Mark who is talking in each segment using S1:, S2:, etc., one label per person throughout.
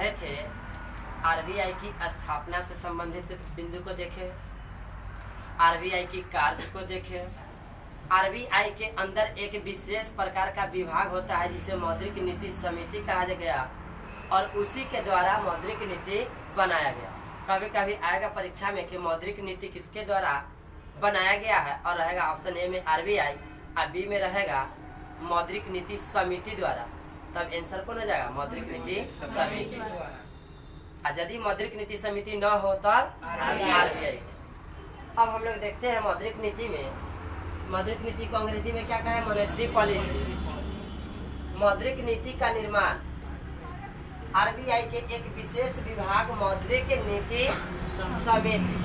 S1: रहे थे आरबीआई की स्थापना से संबंधित बिंदु को देखें, आरबीआई की कार्य को देखें। आरबीआई के अंदर एक विशेष प्रकार का विभाग होता है जिसे मौद्रिक नीति समिति कहा गया और उसी के द्वारा मौद्रिक नीति बनाया गया। कभी कभी आएगा परीक्षा में कि मौद्रिक नीति किसके द्वारा बनाया गया है, और रहेगा ऑप्शन ए में आरबीआई और बी में रहेगा मौद्रिक नीति समिति द्वारा। तब आंसर कौन हो जाएगा? मौद्रिक नीति समिति। और यदि मौद्रिक नीति समिति न हो तब आरबीआई। अब हम लोग देखते हैं मौद्रिक नीति में, मौद्रिक नीति को अंग्रेजी में क्या कहें? Monetary policy. मौद्रिक नीति का निर्माण आरबीआई के एक विशेष विभाग मौद्रिक नीति समिति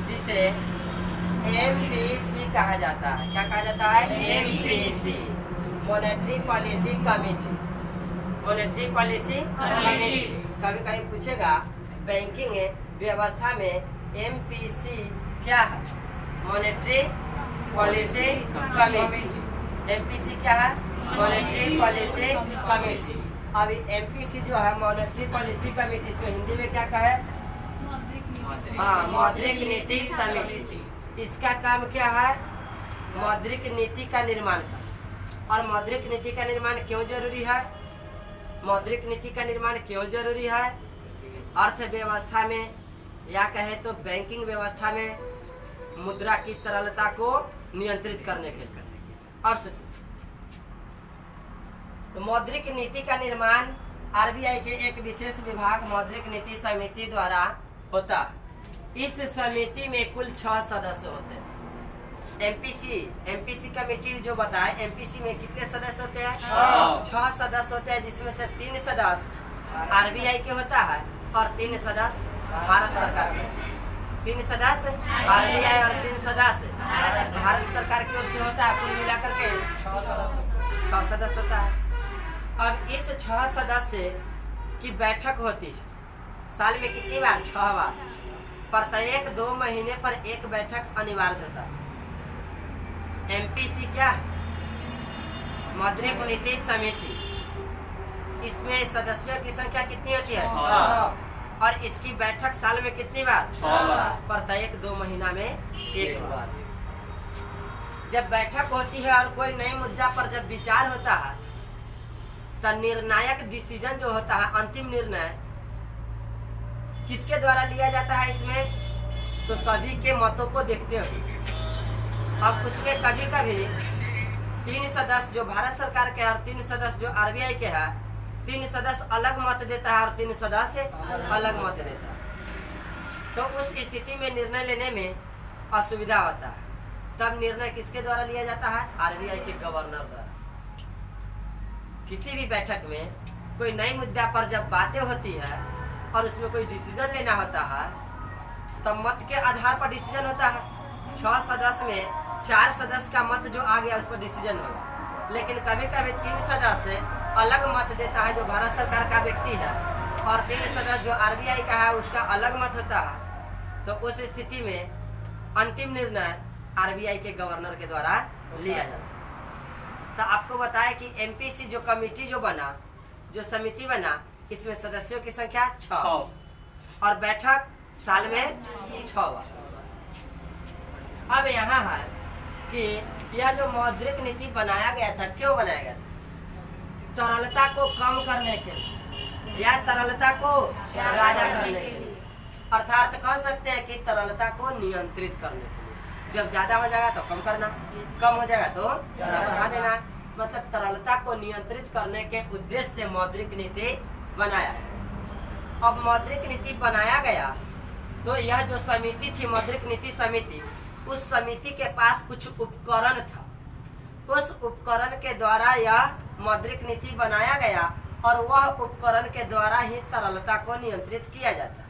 S1: जिसे एमपीसी कहा जाता है। क्या कहा जाता है? MPC, monetary policy committee. Monetary policy committee. कभी कभी पूछेगा बैंकिंग व्यवस्था में एमपीसी क्या है? Monetary policy committee. एमपीसी क्या है? Monetary policy committee. अभी एमपीसी जो है मॉनेटरी पॉलिसी कमेटी, इसको हिंदी में क्या कहे? मौद्रिक नीति समिति। इसका काम क्या है? मौद्रिक नीति का निर्माण। और मौद्रिक नीति का निर्माण क्यों जरूरी है? मौद्रिक नीति का निर्माण क्यों जरूरी है? अर्थव्यवस्था में या कहे तो बैंकिंग व्यवस्था में मुद्रा की तरलता को नियंत्रित करने के लिए। और तो मौद्रिक नीति का निर्माण आरबीआई के एक विशेष विभाग मौद्रिक नीति समिति द्वारा होता है। इस समिति में कुल 6 सदस्य होते हैं। एमपीसी कमेटी जो बताए, एमपीसी में कितने सदस्य होते हैं? 6 सदस्य होते हैं, जिसमें से 3 सदस्य आरबीआई के होता है और 3 सदस्य भारत सरकार के। 3 सदस्य आरबीआई और 3 सदस्य भारत सरकार की ओर से होता है। कुल मिलाकर के 6 सदस्य होता है। अब इस 6 सदस्य की बैठक होती है साल में कितनी बार? 6 बार। प्रत्येक 2 महीने पर एक बैठक अनिवार्य होता है। एमपीसी क्या है? मौद्रिक नीति समिति। इसमें सदस्यों की संख्या कितनी होती है? 6। और इसकी बैठक साल में कितनी बार? 6 बार। प्रत्येक 2 महीना में एक बार। जब बैठक होती है और कोई नए मुद्दा पर जब विचार होता है तो निर्णायक डिसीजन जो होता है, अंतिम निर्णय किसके द्वारा लिया जाता है? इसमें तो सभी के मतों को देखते हुए। अब उसमें कभी कभी 3 सदस्य जो भारत सरकार के है और 3 सदस्य जो आरबीआई के है, 3 सदस्य अलग मत देता है और 3 सदस्य अलग मत देता है। तो उस स्थिति में निर्णय लेने में असुविधा होता है। तब निर्णय किसके द्वारा लिया जाता है? आरबीआई के गवर्नर द्वारा। किसी भी बैठक में कोई नई मुद्दा पर जब बातें होती है और उसमें कोई डिसीजन लेना होता है तब मत के आधार पर डिसीजन होता है। 6 सदस्य में 4 सदस्य का मत जो आ गया उस पर डिसीजन होगा। लेकिन कभी कभी 3 सदस्य अलग मत देता है जो भारत सरकार का व्यक्ति है, और 3 सदस्य जो आरबीआई का है उसका अलग मत होता है। तो उस स्थिति में अंतिम निर्णय आरबीआई के गवर्नर के द्वारा लिया जाता है। तो आपको बताया कि एमपीसी जो कमेटी जो बना, जो समिति बना, इसमें सदस्यों की संख्या 6 और बैठक साल में 6 बार। अब यहाँ है कि यह जो मौद्रिक नीति बनाया गया था, क्यों बनाया गया था? तरलता को कम करने के लिए या तरलता को ज्यादा करने के लिए। अर्थात कह सकते हैं कि तरलता को नियंत्रित करने के लिए। जब ज्यादा हो जाएगा तो कम करना, कम हो जाएगा तो बढ़ा देना। मतलब तरलता को नियंत्रित करने के उद्देश्य से मौद्रिक नीति बनाया। अब मौद्रिक नीति बनाया गया तो यह जो समिति थी मौद्रिक नीति समिति, उस समिति के पास कुछ उपकरण था। उस उपकरण के द्वारा यह मौद्रिक नीति बनाया गया और वह उपकरण के द्वारा ही तरलता को नियंत्रित किया जाता है।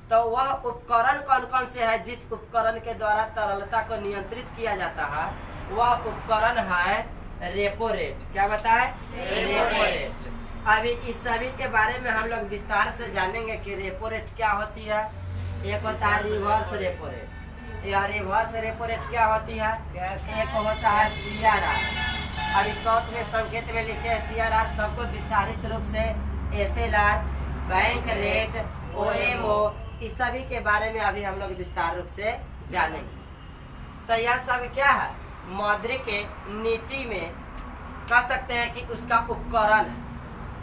S1: तो वह उपकरण कौन कौन से है जिस उपकरण के द्वारा तरलता को नियंत्रित किया जाता है? वह उपकरण है रेपो रेट। क्या बताए? Repo rate. अभी इस सभी के बारे में हम लोग विस्तार से जानेंगे कि रेपो रेट क्या होती है। एक होता है रिवर्स रेपो रेट। यह रिवर्स रेपो रेट क्या होती है? एक होता है CRR। अभी शॉर्ट में संकेत में लिखे CRR, सबको विस्तारित रूप से SLR बैंक रेट, OMO, इस सभी के बारे में अभी हम लोग विस्तार रूप से जानेंगे। तो यह सब क्या है, मौद्रिक नीति में कह सकते हैं कि उसका उपकरण है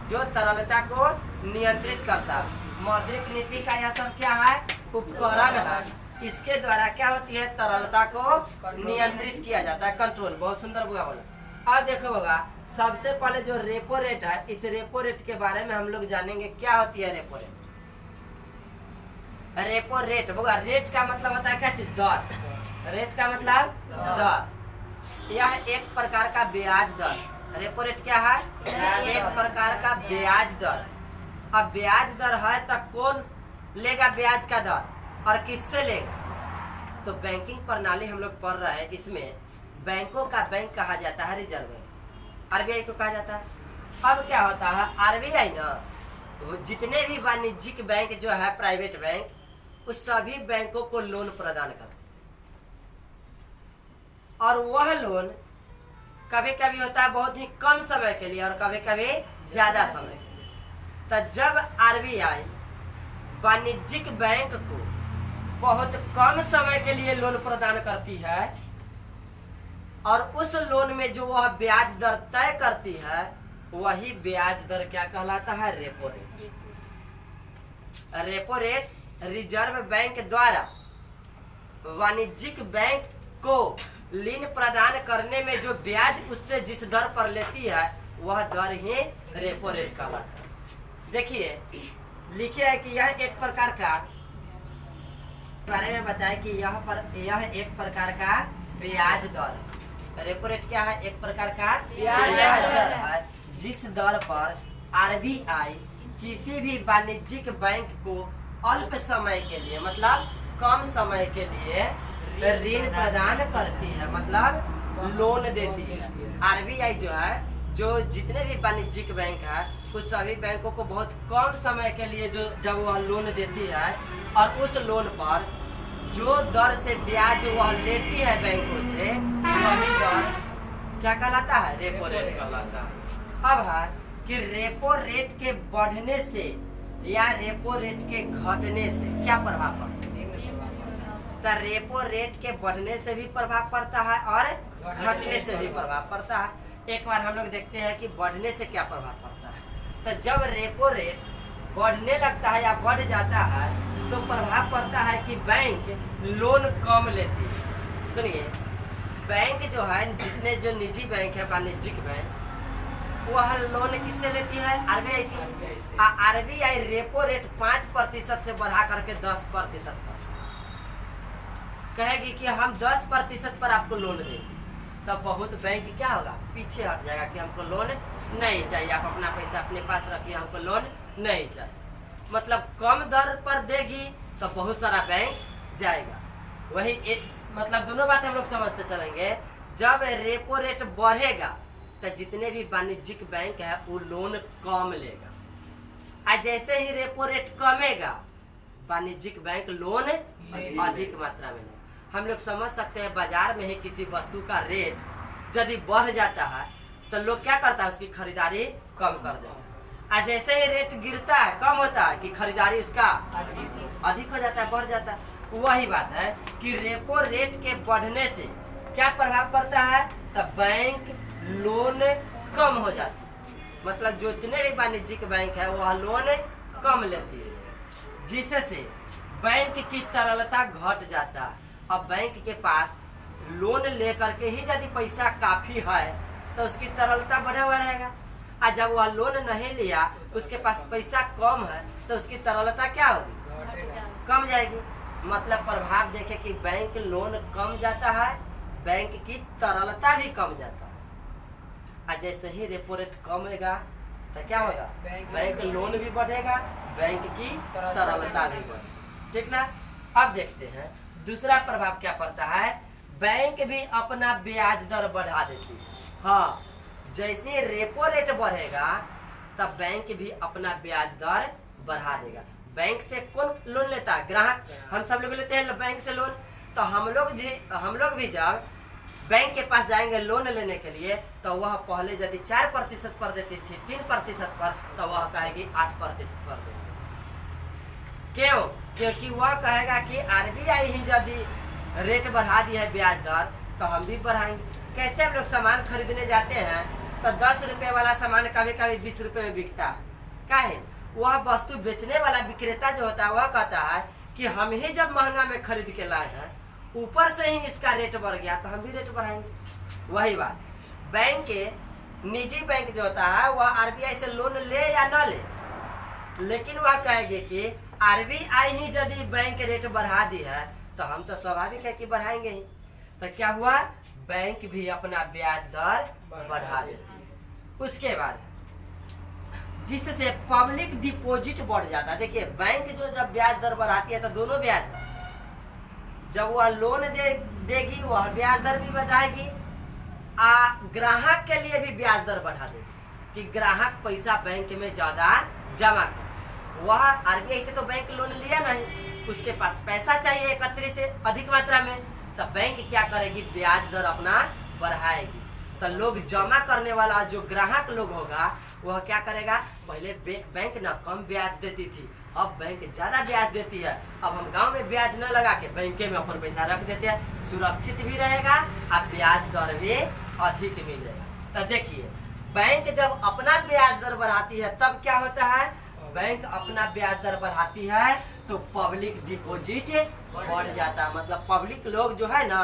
S1: जो तरलता को नियंत्रित करता है। मौद्रिक नीति का यह सब क्या है, उपकरण है। इसके द्वारा क्या होती है, तरलता को नियंत्रित किया जाता है, कंट्रोल। बहुत सुंदर बुआ बोला। अब देखो बगा, सबसे पहले जो रेपो रेट है, इस रेपो रेट के बारे में हम लोग जानेंगे क्या होती है रेपो रेट। रेपो रेट बगा, रेट का मतलब होता है क्या चीज, दर। रेट का मतलब दर। यह एक प्रकार का ब्याज दर। रेपो रेट क्या है, एक प्रकार का ब्याज दर। अब ब्याज दर है तो कौन लेगा ब्याज का दर और किससे लेगा? तो बैंकिंग प्रणाली हम लोग पढ़ रहे हैं, इसमें बैंकों का बैंक कहा जाता है रिजर्व बैंक, RBI को कहा जाता है। अब क्या होता है, RBI ना वो जितने भी वाणिज्यिक बैंक जो है, प्राइवेट बैंक, उस सभी बैंकों को लोन प्रदान करते हैं। और वह लोन कभी कभी होता है बहुत ही कम समय के लिए और कभी कभी ज्यादा समय। तो जब RBI वाणिज्यिक बैंक को बहुत कम समय के लिए लोन प्रदान करती है और उस लोन में जो वह ब्याज दर तय करती है, वही ब्याज दर क्या कहलाता है, repo rate. Repo rate reserve bank द्वारा वाणिज्यिक बैंक को ऋण प्रदान करने में जो ब्याज उससे जिस दर पर लेती है, वह दर ही रेपो रेट कहलाता है। देखिए लिखे है कि यह एक प्रकार का, बारे में बताया कि यह एक प्रकार का ब्याज दर है। रेपो रेट क्या है, एक प्रकार का ब्याज दर है, जिस दर पर RBI किसी भी वाणिज्यिक बैंक को अल्प समय के लिए, मतलब कम समय के लिए ऋण प्रदान करती है, मतलब लोन देती है। RBI जो है, जो जितने भी वाणिज्यिक बैंक है, उस सभी बैंकों को बहुत कम समय के लिए जो जब वह लोन देती है, और उस लोन पर जो दर से ब्याज वह लेती है बैंकों से, वही दर क्या कहलाता है, रेपो रेट कहलाता है। अब है कि रेपो रेट के बढ़ने से या रेपो रेट के घटने से क्या प्रभाव पड़ता है? तो रेपो रेट के बढ़ने से भी प्रभाव पड़ता है और घटने से भी प्रभाव पड़ता है। एक बार हम लोग देखते हैं कि बढ़ने से क्या प्रभाव पड़ता है। तो जब रेपो रेट बढ़ने लगता है या बढ़ जाता है, तो प्रभाव पड़ता है कि बैंक लोन कम लेती है। सुनिए, बैंक जो है, जितने जो निजी बैंक है, वाणिज्यिक बैंक, वह लोन किससे लेती है, RBI से। RBI रेपो रेट 5% से बढ़ा करके 10% पर कहेगी कि हम 10% पर आपको लोन देंगे। तब बहुत बैंक क्या होगा, पीछे हट जाएगा कि हमको लोन नहीं चाहिए, आप अपना पैसा अपने पास रखिए, हमको लोन नहीं चाहिए। मतलब कम दर पर देगी तो बहुत सारा बैंक जाएगा। वही मतलब दोनों बातें हम लोग समझते चलेंगे। जब रेपो रेट बढ़ेगा तो जितने भी वाणिज्यिक बैंक है वो लोन कम लेगा, और जैसे ही रेपो रेट कमेगा, वाणिज्यिक बैंक लोन अधिक मात्रा में लेगा। हम लोग समझ सकते हैं, बाजार में ही किसी वस्तु का रेट यदि बढ़ जाता है तो लोग क्या करता है, उसकी खरीदारी कम कर देता है। और जैसे ही रेट गिरता है, कम होता है, कि खरीदारी उसका अधिक हो जाता है, बढ़ जाता है। वही बात है कि रेपो रेट के बढ़ने से क्या प्रभाव पड़ता है, तो बैंक लोन कम हो जाती है। मतलब जो जितने भी वाणिज्यिक बैंक है वह लोन कम लेती है, जिससे बैंक की तरलता घट जाता है। अब बैंक के पास लोन लेकर के ही यदि पैसा काफी है तो उसकी तरलता बढ़ा हुआ रहेगा, और जब वह लोन नहीं लिया, उसके पास पैसा कम है, तो उसकी तरलता क्या होगी, कम जाएगी। मतलब प्रभाव देखे कि बैंक लोन कम जाता है, बैंक की तरलता भी कम जाता है। और जैसे ही रेपो रेट कमेगा तो क्या होगा, बैंक लोन भी बढ़ेगा, बैंक की तरलता भी बढ़ेगी। ठीक ना। अब देखते हैं दूसरा प्रभाव क्या पड़ता है, बैंक भी अपना ब्याज दर बढ़ा देती है। हाँ, जैसे रेपो रेट बढ़ेगा तब बैंक भी अपना ब्याज दर बढ़ा देगा। बैंक से कौन लोन लेता है, ग्राहक। हम सब लोग लेते हैं बैंक से लोन। तो हम लोग भी जब बैंक के पास जाएंगे लोन लेने के लिए, तो वह पहले यदि 4% पर देती थी, 3% पर, तो वह कहेगी 8% पर देंगे। क्यों? क्योंकि वह कहेगा कि आरबीआई ही यदि रेट बढ़ा दी है ब्याज दर तो हम भी बढ़ाएंगे। कैसे हम लोग सामान खरीदने जाते हैं तो 10 रुपए वाला सामान कभी कभी 20 रुपए में बिकता है। काहे? वह वस्तु बेचने वाला विक्रेता जो होता है वह कहता है कि हम ही जब महंगा में खरीद के लाए हैं, ऊपर से ही इसका रेट बढ़ गया तो हम भी रेट बढ़ाएंगे। वही बात बैंक के निजी बैंक जो होता है वह आरबीआई से लोन ले या न ले, लेकिन वह कहेंगे कि आरबीआई ही यदि बैंक रेट बढ़ा दी है तो हम तो स्वाभाविक है कि बढ़ाएंगे ही। तो क्या हुआ? बैंक भी अपना ब्याज दर बढ़ा देती है। उसके बाद जिससे पब्लिक डिपॉजिट बढ़ जाता है। देखिए बैंक जो जब ब्याज दर बढ़ाती है तो दोनों ब्याज दर, जब वह लोन देगी वह ब्याज दर भी बढ़ाएगी, ग्राहक के लिए भी ब्याज दर बढ़ा देगी कि ग्राहक पैसा बैंक में ज्यादा जमा करे। वह आरबीआई से तो बैंक लोन लिया नहीं, उसके पास पैसा चाहिए एकत्रित अधिक मात्रा में, तो बैंक क्या करेगी? ब्याज दर अपना बढ़ाएगी। तो लोग जमा करने वाला जो ग्राहक लोग होगा वह क्या करेगा? पहले बैंक ना कम ब्याज देती थी, अब बैंक ज्यादा ब्याज देती है। अब हम गांव में ब्याज न लगा के बैंके में अपन पैसा रख देते हैं, सुरक्षित भी रहेगा और ब्याज दर भी अधिक मिलेगा। तो देखिए बैंक जब अपना ब्याज दर बढ़ाती है तब क्या होता है? बैंक अपना ब्याज दर बढ़ाती है तो पब्लिक डिपॉजिट बढ़ जाता है। मतलब पब्लिक लोग जो है ना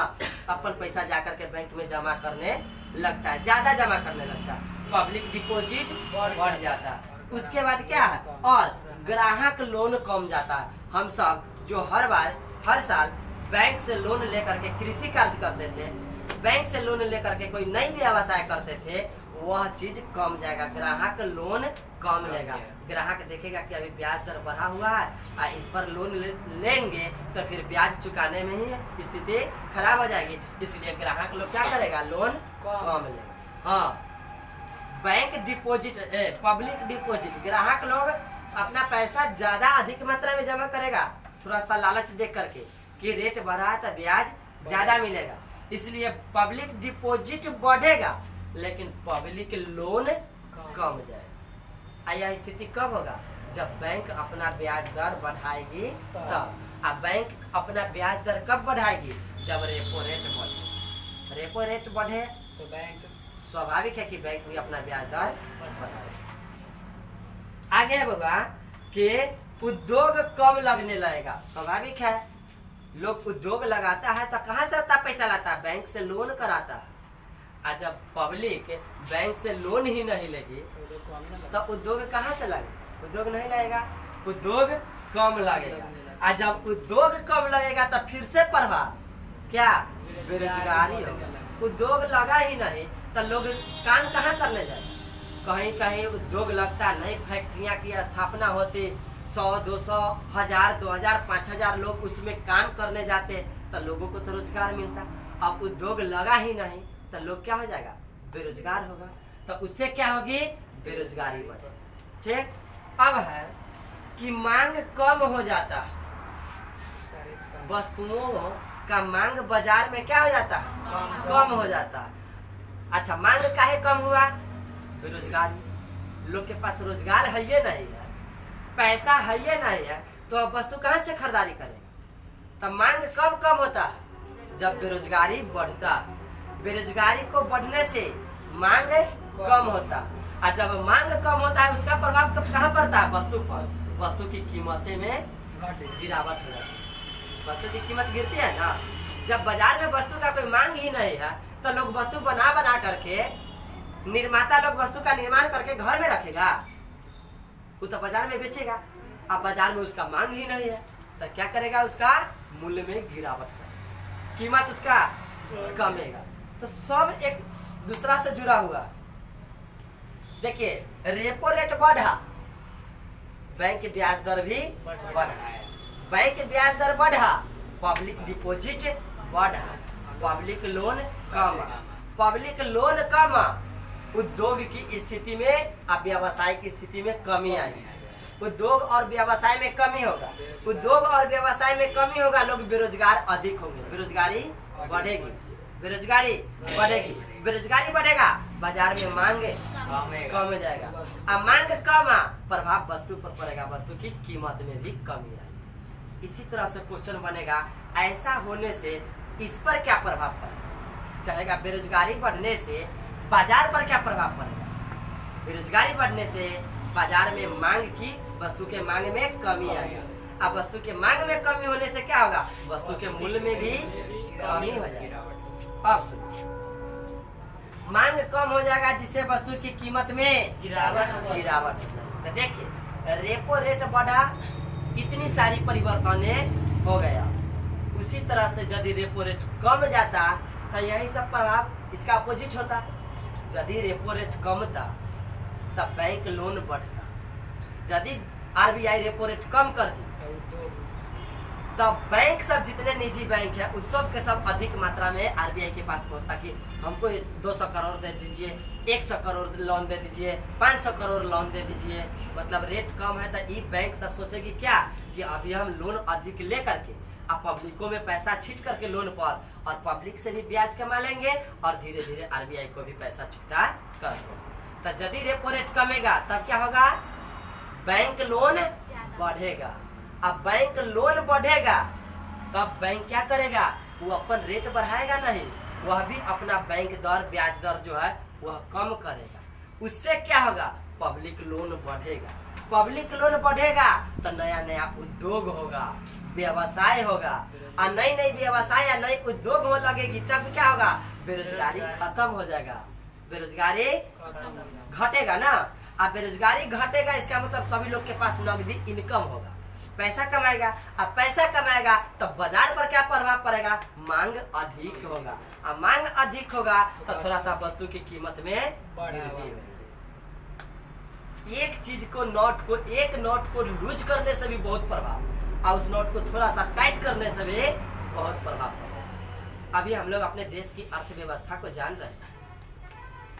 S1: अपन पैसा जाकर के बैंक में जमा करने लगता है, ज्यादा जमा करने लगता है, पब्लिक डिपॉजिट बढ़ जाता है। उसके बाद क्या है? और ग्राहक लोन कम जाता है। हम सब जो हर साल बैंक से लोन लेकर के कृषि कार्य करते थे, बैंक से लोन लेकर के कोई नई व्यवसाय करते थे, वह चीज कम जाएगा, ग्राहक लोन कम लेगा। ग्राहक देखेगा कि अभी ब्याज दर बढ़ा हुआ है, इस पर लोन लेंगे तो फिर ब्याज चुकाने में ही स्थिति खराब हो जाएगी, इसलिए ग्राहक लोग क्या करेगा? लोन कम लेगा। हाँ, बैंक डिपॉजिट पब्लिक डिपॉजिट, ग्राहक लोग अपना पैसा ज्यादा अधिक मात्रा में जमा करेगा, थोड़ा सा लालच देख करके कि रेट बढ़ा तो ब्याज ज्यादा मिलेगा, इसलिए पब्लिक डिपॉजिट बढ़ेगा लेकिन पब्लिक लोन कम जाएगा। यह स्थिति कब होगा? जब बैंक अपना ब्याज दर बढ़ाएगी तब। अब बैंक अपना ब्याज दर कब बढ़ाएगी? जब रेपो रेट बढ़े। रेपो रेट बढ़े तो बैंक स्वाभाविक है कि बैंक भी अपना ब्याज दर बढ़ाएगा। आगे है बाबा कि उद्योग कम लगने लगेगा। स्वाभाविक है, लोग उद्योग लगाता है तो कहाँ से उतना पैसा लाता है? बैंक से लोन कराता है। और जब पब्लिक बैंक से लोन ही नहीं लेगी तो उद्योग कहाँ से लगे? उद्योग नहीं लगेगा, उद्योग कम लगेगा। और जब उद्योग कम लगेगा तो फिर से प्रभाव क्या? बेरोजगारी होगा। उद्योग लगा ही नहीं तो लोग काम कहाँ करने जाए? कहीं कहीं उद्योग लगता, नई फैक्ट्रियां की स्थापना होती, 100, 200, 1000, 2000, 5000 लोग उसमें काम करने जाते तो लोगों को तो रोजगार मिलता। अब उद्योग लगा ही नहीं तो लोग क्या हो जाएगा? बेरोजगार होगा। तो उससे क्या होगी? बेरोजगारी बढ़े। ठीक। अब है कि मांग कम हो जाता है, वस्तुओं का मांग बाजार में क्या हो जाता है? कम हो जाता है। अच्छा, मांग काहे कम हुआ? बेरोजगारी। लोग के पास रोजगार है ये नहीं है, पैसा है ये नहीं है, तो अब वस्तु कहाँ से खरीदारी करें? तो मांग कब कम होता है? जब बेरोजगारी बढ़ता है। बेरोजगारी को बढ़ने से मांग कम होता है, और जब मांग कम होता है उसका प्रभाव कहाँ पड़ता है? वस्तु पर। वस्तु की कीमतें में गिरावट हो जाती है। वस्तु की कीमत गिरती है ना। जब बाजार में वस्तु का कोई मांग ही नहीं है तो लोग वस्तु बना करके, निर्माता लोग वस्तु का निर्माण करके घर में रखेगा, वो तो बाजार में बेचेगा। अब बाजार में उसका मांग ही नहीं है तो क्या करेगा? उसका मूल्य में गिरावट होगा, कीमत उसका कमेगा। तो सब एक दूसरा से जुड़ा हुआ। देखिए रेपो रेट बढ़ा, बैंक ब्याज दर भी बढ़ा। बैंक ब्याज दर बढ़ा, पब्लिक डिपॉजिट बढ़ा, पब्लिक लोन कम। पब्लिक लोन कम, उद्योग की स्थिति में अब व्यवसाय की स्थिति में कमी आई। उद्योग और व्यवसाय में कमी होगा, उद्योग और व्यवसाय में कमी होगा, लोग बेरोजगार अधिक होंगे, बेरोजगारी बढ़ेगी, बेरोजगारी बढ़ेगी, बेरोजगारी बढ़ेगा, बाजार में मांग कम हो जाएगा। अब मांग कम, प्रभाव वस्तु पर पड़ेगा, वस्तु की कीमत में भी कमी आएगी। इसी तरह से क्वेश्चन बनेगा, ऐसा होने से इस पर क्या प्रभाव पड़ेगा। कहेगा बेरोजगारी बढ़ने से बाजार पर क्या प्रभाव पड़ेगा। बेरोजगारी बढ़ने से बाजार में मांग की, वस्तु के मांग में कमी आएगा। अब वस्तु के मांग में कमी होने से क्या होगा, वस्तु के मूल्य में भी कमी हो जाएगा। अब सुनो, मांग कम हो जाएगा जिससे वस्तु की कीमत में गिरावट हो जाएगी। देखिए रेपो रेट बढ़ा, इतनी सारी परिवर्तन हो गया। उसी तरह से यदि रेपो रेट कम जाता तो यही सब प्रभाव इसका अपोजिट होता। यदि रेपो रेट कम था तब बैंक लोन बढ़ता। यदि आरबीआई रेपो रेट कम कर दी तब बैंक सब जितने निजी बैंक है उस सब के सब अधिक मात्रा में आरबीआई के पास पहुंचता कि हमको 200 करोड़ दे दीजिए, 100 करोड़ लोन दे दीजिए, 500 करोड़ लोन दे दीजिए। मतलब रेट कम है तो ये बैंक सब सोचेगी क्या कि अभी हम लोन अधिक ले करके अब पब्लिकों में पैसा छीट करके लोन पर, और पब्लिक से भी ब्याज कमा लेंगे और धीरे धीरे आरबीआई को भी पैसा चुकता कर देंगे। तो यदि रेपो रेट कमेगा तब क्या होगा, बैंक लोन बढ़ेगा। अब बैंक लोन बढ़ेगा तब बैंक क्या करेगा, वो अपन रेट बढ़ाएगा नहीं, वह भी अपना बैंक दर, ब्याज दर जो है वह कम करेगा। उससे क्या होगा, पब्लिक लोन बढ़ेगा। पब्लिक लोन बढ़ेगा तो नया नया उद्योग होगा, व्यवसाय होगा, और नई नई व्यवसाय या नई उद्योग हो लगेगी तब क्या होगा, बेरोजगारी खत्म हो जाएगा। बेरोजगारी घटेगा ना। अब बेरोजगारी घटेगा इसका मतलब सभी लोग के पास नकदी इनकम होगा, पैसा कमाएगा। अब पैसा कमाएगा तो बाजार पर क्या प्रभाव पड़ेगा, मांग अधिक होगा। अब मांग अधिक होगा तो थोड़ा सा वस्तु की कीमत में वृद्धि होगी। एक चीज को, एक नोट को लूज करने से भी बहुत प्रभाव, और उस नोट को थोड़ा सा टाइट करने से भी बहुत प्रभाव पड़ेगा। अभी हम लोग अपने देश की अर्थव्यवस्था को जान रहे हैं।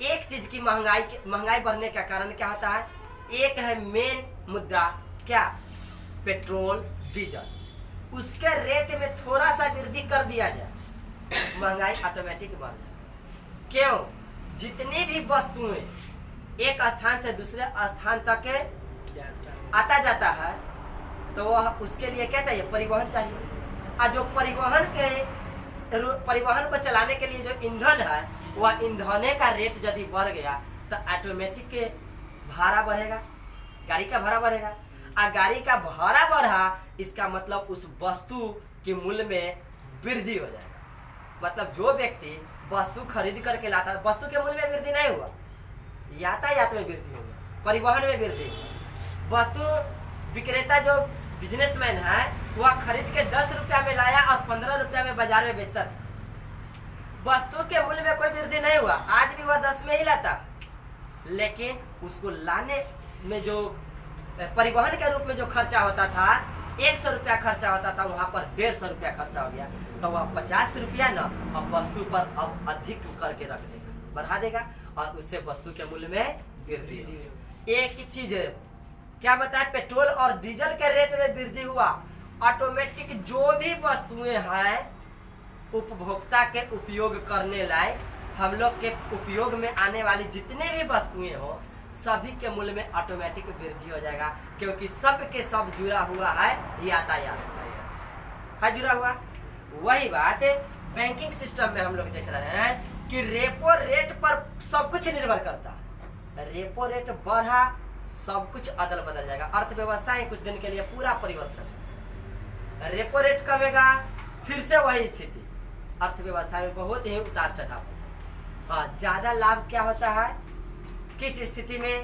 S1: एक चीज की महंगाई बढ़ने का कारण क्या होता है, एक है मेन मुद्दा क्या, पेट्रोल डीजल। उसके रेट में थोड़ा सा वृद्धि कर दिया जाए, महंगाई ऑटोमेटिक बढ़ जाए। क्यों, जितनी भी वस्तुएं एक स्थान से दूसरे स्थान तक आता जाता है तो वह उसके लिए क्या चाहिए, परिवहन चाहिए। और जो परिवहन को चलाने के लिए जो ईंधन है वह ईंधने का रेट यदि बढ़ गया तो ऑटोमेटिक भाड़ा बढ़ेगा, गाड़ी का भाड़ा बढ़ेगा। और गाड़ी का भाड़ा बढ़ा इसका मतलब उस वस्तु के मूल्य में वृद्धि हो जाएगा। मतलब जो व्यक्ति वस्तु खरीद करके लाता है, वस्तु के मूल्य में वृद्धि नहीं हुआ, यातायात में वृद्धि हो गया, परिवहन में वृद्धि हुआ। वस्तु विक्रेता जो बिजनेसमैन है वह खरीद के 10 रुपया में लाया और 15 रुपया में बाजार में बेचता था। वस्तु के मूल्य में कोई वृद्धि नहीं हुआ, आज भी वह 10 में ही लाता, लेकिन उसको लाने में जो परिवहन के रूप में जो खर्चा होता था, 100 रुपया खर्चा होता था, वहां पर 150 रुपया खर्चा हो गया। तो वह 50 रुपया न अब वस्तु पर अब अधिक करके रख देगा, बढ़ा देगा, और उससे वस्तु के मूल्य में वृद्धि। एक ही चीज है क्या बताए, पेट्रोल और डीजल के रेट में वृद्धि हुआ, ऑटोमेटिक जो भी वस्तुएं हैं उपभोक्ता के उपयोग करने लायक, हम लोग के उपयोग में आने वाली जितने भी वस्तुएं हो सभी के मूल्य में ऑटोमेटिक वृद्धि हो जाएगा, क्योंकि सब के सब जुड़ा हुआ है यातायात से है जुड़ा हुआ। वही बात बैंकिंग सिस्टम में हम लोग देख रहे हैं कि रेपो रेट पर सब कुछ निर्भर करता है। रेपो रेट बढ़ा सब कुछ अदल बदल जाएगा, अर्थव्यवस्था ही कुछ दिन के लिए पूरा परिवर्तन। रेपो रेट कमेगा फिर से वही स्थिति, अर्थव्यवस्था में बहुत ही उतार चढ़ाव। हाँ, ज्यादा लाभ क्या होता है, किस स्थिति में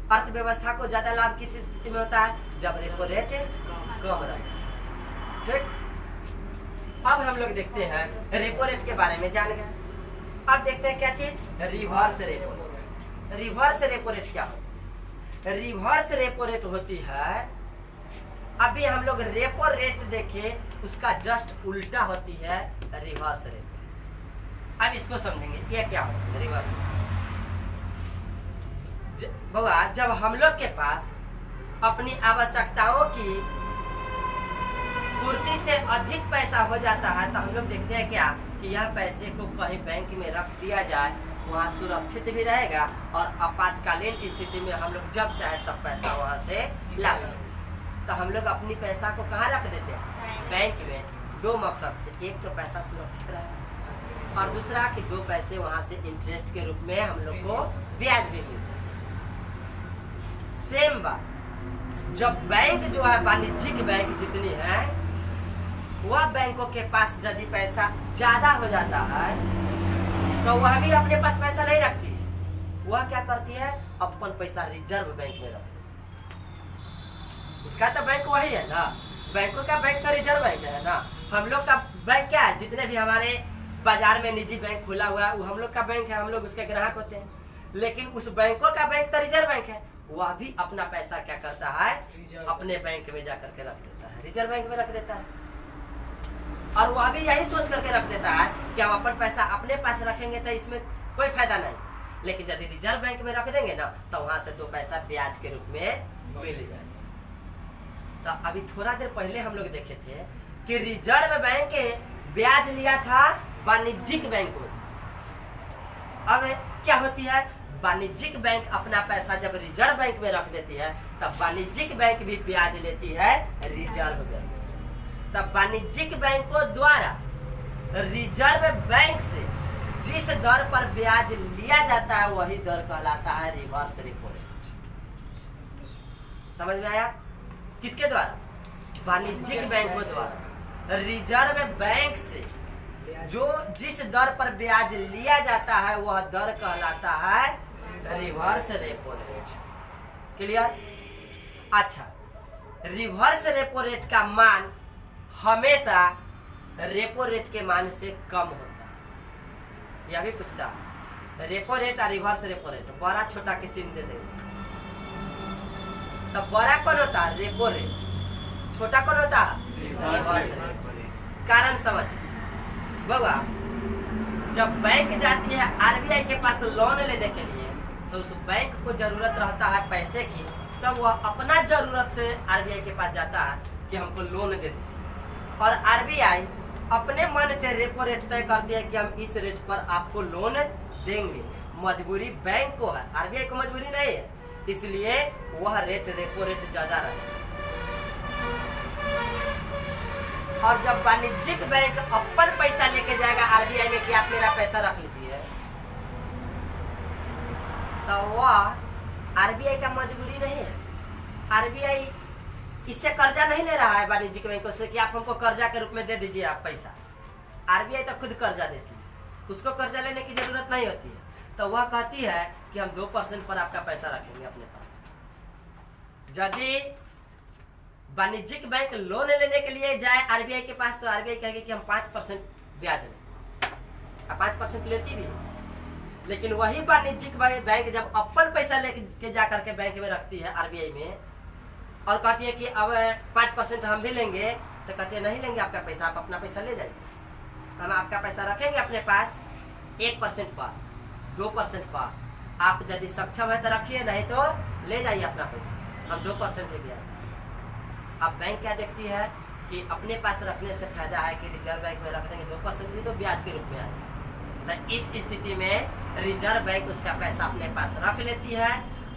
S1: अर्थव्यवस्था को ज्यादा लाभ किस स्थिति में होता है, जब रेपो रेट कम रहे। ठीक, अब हम लोग देखते हैं रेपो रेट के बारे में जान गए। अब देखते हैं क्या चीज, reverse repo rate. Reverse repo rate क्या होता है, रिवर्स रेपो रेट होती है, अभी हम लोग रेपो रेट देखे उसका जस्ट उल्टा होती है रिवर्स रेट। अब इसको समझेंगे ये क्या होता है रिवर्स। बउआ, जब हम लोग के पास अपनी आवश्यकताओं की पूर्ति से अधिक पैसा हो जाता है तो हम लोग देखते हैं क्या कि यह पैसे को कहीं बैंक में रख दिया जाए, वहाँ सुरक्षित भी रहेगा, और आपातकालीन स्थिति में हम लोग जब चाहे तब पैसा वहाँ से ला सकते। तो हम लोग अपनी पैसा को कहाँ रख देते हैं? बैंक में। दो मकसद से, एक तो पैसा सुरक्षित रहे और दूसरा कि दो पैसे वहां से इंटरेस्ट के रूप में हम लोग को ब्याज भी मिले। सेम बात जब बैंक जो है वाणिज्यिक बैंक जितनी है वह बैंकों के पास यदि पैसा ज्यादा हो जाता है तो वह भी अपने पास पैसा नहीं रखती है। वह क्या करती है? अपन पैसा रिजर्व बैंक में रखती है। उसका तो बैंक वही है ना, बैंकों का बैंक तो रिजर्व बैंक है ना। हम लोग का बैंक क्या है? जितने भी हमारे बाजार में निजी बैंक खुला हुआ है वो हम लोग का बैंक है, हम लोग उसके ग्राहक होते हैं। लेकिन उस बैंकों का बैंक तो रिजर्व बैंक है, वह भी अपना पैसा क्या करता है? अपने बैंक में जाकर के रख देता है, रिजर्व बैंक में रख देता है। और वह भी यही सोच करके रख देता है कि हम अपन पैसा अपने पास रखेंगे तो इसमें कोई फायदा नहीं, लेकिन यदि रिजर्व बैंक में रख देंगे ना तो वहां से दो पैसा ब्याज के रूप में मिल जाएगा। तो अभी थोड़ा देर पहले हम लोग देखे थे कि रिजर्व बैंक ब्याज लिया था वाणिज्यिक बैंकों से। अब क्या होती है? वाणिज्यिक बैंक अपना पैसा जब रिजर्व बैंक में रख देती है तब वाणिज्यिक बैंक भी ब्याज लेती है रिजर्व बैंक से। तब वाणिज्यिक बैंकों द्वारा रिजर्व बैंक से जिस दर पर ब्याज लिया जाता है वही दर कहलाता है रिवर्स रेपो रेट। समझ में आया? किसके द्वारा? वाणिज्यिक बैंकों द्वारा रिजर्व बैंक से जो जिस दर पर ब्याज लिया जाता है वह दर कहलाता है रिवर्स रेपो रेट। क्लियर? अच्छा, रिवर्स रेपो रेट का मान हमेशा रेपो रेट के मान से कम होता है। यह भी पूछता है रेपो रेट और रिवर्स रेपो रेट, बड़ा छोटा के चिन्ह दे देंगे। तो बड़ा कौन होता है? Repo rate. छोटा कौन होता है? Reverse rate. कारण समझ बाबा, जब बैंक जाती है आरबीआई के पास लोन लेने के लिए तो उस बैंक को जरूरत रहता है पैसे की, तब वह अपना जरूरत से आरबीआई के पास जाता है कि हमको लोन दे दीजिए। और आरबीआई अपने मन से रेपो रेट तय करती है कि हम इस रेट पर आपको लोन देंगे। मजबूरी बैंक को है, आरबीआई को मजबूरी नहीं है, इसलिए वह रेट रेपो रेट ज्यादा रहे। और जब वाणिज्यिक बैंक अपन पैसा लेके जाएगा आरबीआई में कि आप मेरा पैसा रख लीजिए, तो वह आरबीआई का मजबूरी नहीं है। आरबीआई इससे कर्जा नहीं ले रहा है वाणिज्यिक बैंकों से कि आप हमको कर्जा के रूप में दे दीजिए आप पैसा। आरबीआई तो खुद कर्जा देती है, उसको कर्जा लेने की जरूरत नहीं होती है। तो वह कहती है कि हम 2% पर आपका पैसा रखेंगे अपने पास। यदि वाणिज्यिक बैंक लोन लेने के लिए जाए आरबीआई के पास तो आरबीआई कहेगी कि हम 5% ब्याज लें, अब 5% लेती भी है। लेकिन वही वाणिज्यिक बैंक जब अपन पैसा लेके जा करके बैंक में रखती है आरबीआई में और कहती है कि अब 5% हम भी लेंगे, तो कहती है नहीं लेंगे आपका पैसा, आप अपना पैसा ले जाइए, हम आपका पैसा रखेंगे अपने पास 1% पर, 2% पर। आप यदि सक्षम है तो रखिए, नहीं तो ले जाइए अपना पैसा, हम 2% ही ब्याज। अब बैंक क्या देखती है कि अपने पास रखने से फायदा है कि रिजर्व बैंक में रख देंगे 2% भी तो ब्याज के रूप में आएगा। तो इस स्थिति में रिजर्व बैंक उसका पैसा अपने पास रख लेती है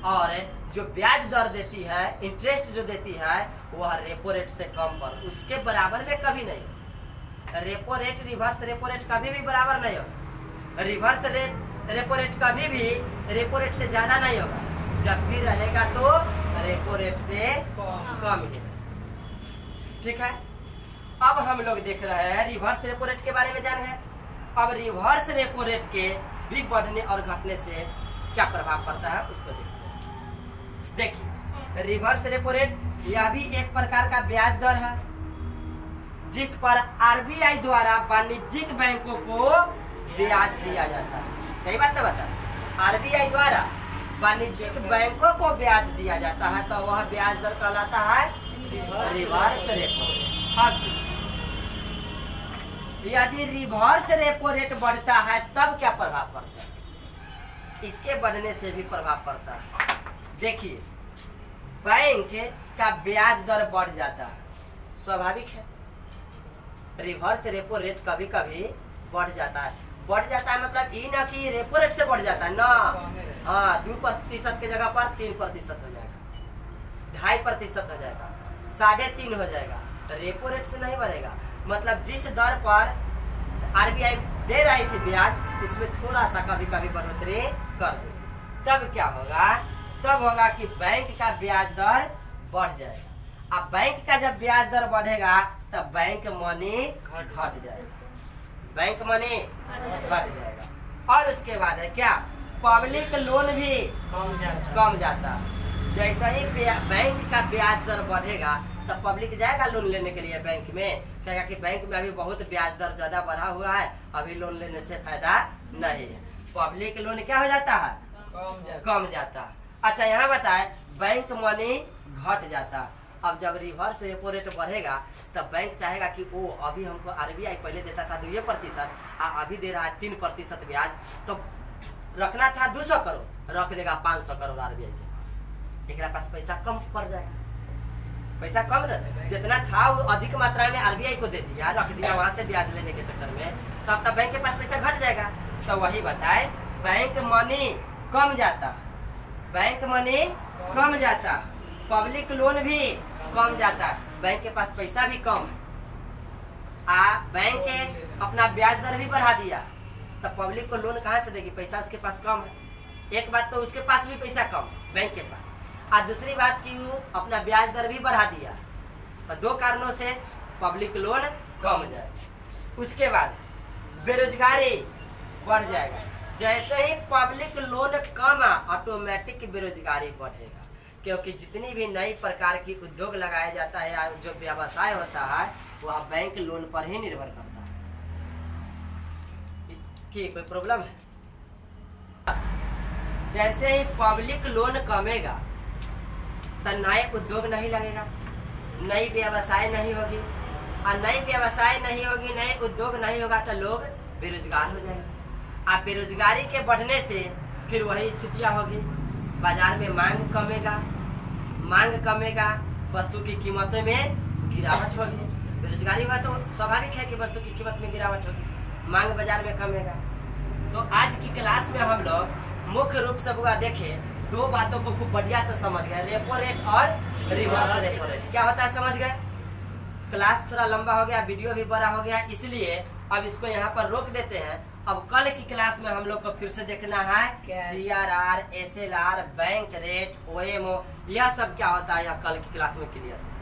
S1: और जो ब्याज दर देती है, इंटरेस्ट जो देती है, वह रेपो रेट से कम पर, उसके बराबर में कभी नहीं। Repo rate reverse repo rate कभी भी बराबर नहीं होगा। रिवर्स रेपो रेट कभी भी रेपो रेट से ज्यादा नहीं होगा, जब भी रहेगा तो रेपो रेट से कम ही। ठीक है, अब हम लोग देख रहे हैं रिवर्स रेपो रेट के बारे में जान है। अब रिवर्स रेपो रेट के भी बढ़ने और घटने से क्या प्रभाव पड़ता है उसको देखिए। रिवर्स रेपो रेट यह भी एक प्रकार का ब्याज दर है जिस पर आरबीआई द्वारा वाणिज्यिक बैंकों को ब्याज दिया जाता है। सही बात ना बता? आरबीआई द्वारा वाणिज्यिक बैंकों को ब्याज दिया जाता है तो वह ब्याज दर कहलाता है रिवर्स रेपो रेट। यदि रिवर्स रेपो रेट बढ़ता है तब क्या प्रभाव पड़ता है? इसके बढ़ने से भी प्रभाव पड़ता है। देखिए, बैंक का ब्याज दर बढ़ जाता है, स्वाभाविक है। रिवर्स रेपो रेट कभी कभी बढ़ जाता है। बढ़ जाता है मतलब ये ना कि रेपो रेट से बढ़ जाता है ना, हाँ 2% की जगह पर 3% हो जाएगा, 2.5% हो जाएगा, 3.5 हो जाएगा। रेपो रेट से नहीं बढ़ेगा, मतलब जिस दर पर आरबीआई दे रही थी ब्याज उसमें थोड़ा सा कभी कभी बढ़ोतरी कर दे, तब क्या होगा, तब होगा कि बैंक का ब्याज दर बढ़ जाएगा। अब बैंक का जब ब्याज दर बढ़ेगा तब बैंक मनी घट जाएगा, बैंक मनी घट जाएगा। और उसके बाद है क्या, पब्लिक लोन भी कम जाता। जैसा ही बैंक का ब्याज दर बढ़ेगा तब पब्लिक जाएगा लोन लेने के लिए बैंक में, कहेगा कि बैंक में अभी बहुत ब्याज दर ज्यादा बढ़ा हुआ है, अभी लोन लेने से फायदा नहीं है। पब्लिक लोन क्या हो जाता है, कम जाता। अच्छा यहाँ बताए बैंक मनी घट जाता। अब जब रिवर्स रेपो रेट बढ़ेगा तब बैंक चाहेगा कि वो अभी हमको आरबीआई पहले देता था 2% अभी दे रहा है 3% ब्याज, तो रखना था 200 करोड़, रख देगा 500 करोड़ आरबीआई के पास, एक पास पैसा कम पड़ जाएगा, पैसा कम न, जितना था वो अधिक मात्रा में आरबीआई को दे दिया, रख दिया वहां से ब्याज लेने के चक्कर में, तब बैंक के पास पैसा घट जाएगा। तो वही बताए बैंक मनी कम जाता, बैंक मनी कम जाता, पब्लिक लोन भी कम जाता, बैंक के पास पैसा भी कम है, बैंक अपना ब्याज दर भी बढ़ा दिया, तो पब्लिक को लोन कहाँ से देगी, पैसा उसके पास कम है। एक बात तो उसके पास भी पैसा कम बैंक के पास, और दूसरी बात कि वो अपना ब्याज दर भी बढ़ा दिया, तो दो कारणों से पब्लिक लोन कम जाए। उसके बाद बेरोजगारी बढ़ जाएगा, जैसे ही पब्लिक लोन कम ऑटोमेटिक बेरोजगारी बढ़ेगा, क्योंकि जितनी भी नई प्रकार की उद्योग लगाया जाता है, जो व्यवसाय होता है वह बैंक लोन पर ही निर्भर करता है। कि कोई प्रॉब्लम है, जैसे ही पब्लिक लोन कमेगा तो नए उद्योग नहीं लगेगा, नई व्यवसाय नहीं होगी, और नई व्यवसाय नहीं होगी, नए उद्योग नहीं होगा तो लोग बेरोजगार हो जाएंगे। अब बेरोजगारी के बढ़ने से फिर वही स्थितियां होगी, बाजार में मांग कमेगा, मांग कमेगा, वस्तु की कीमतों में गिरावट होगी। बेरोजगारी हुआ तो स्वाभाविक है कि वस्तु की कीमत में गिरावट होगी, मांग बाजार में कमेगा। तो आज की क्लास में हम लोग मुख्य रूप से बुआ देखे दो बातों को खूब बढ़िया से समझ गए, रेपो रेट और रिवर्स रेपो रेट क्या होता है समझ गए। क्लास थोड़ा लंबा हो गया, वीडियो भी बड़ा हो गया, इसलिए अब इसको यहाँ पर रोक देते हैं। अब कल की क्लास में हम लोग को फिर से देखना है CRR, SLR, bank rate, OMO, यह सब क्या होता है, यह कल की क्लास में क्लियर है।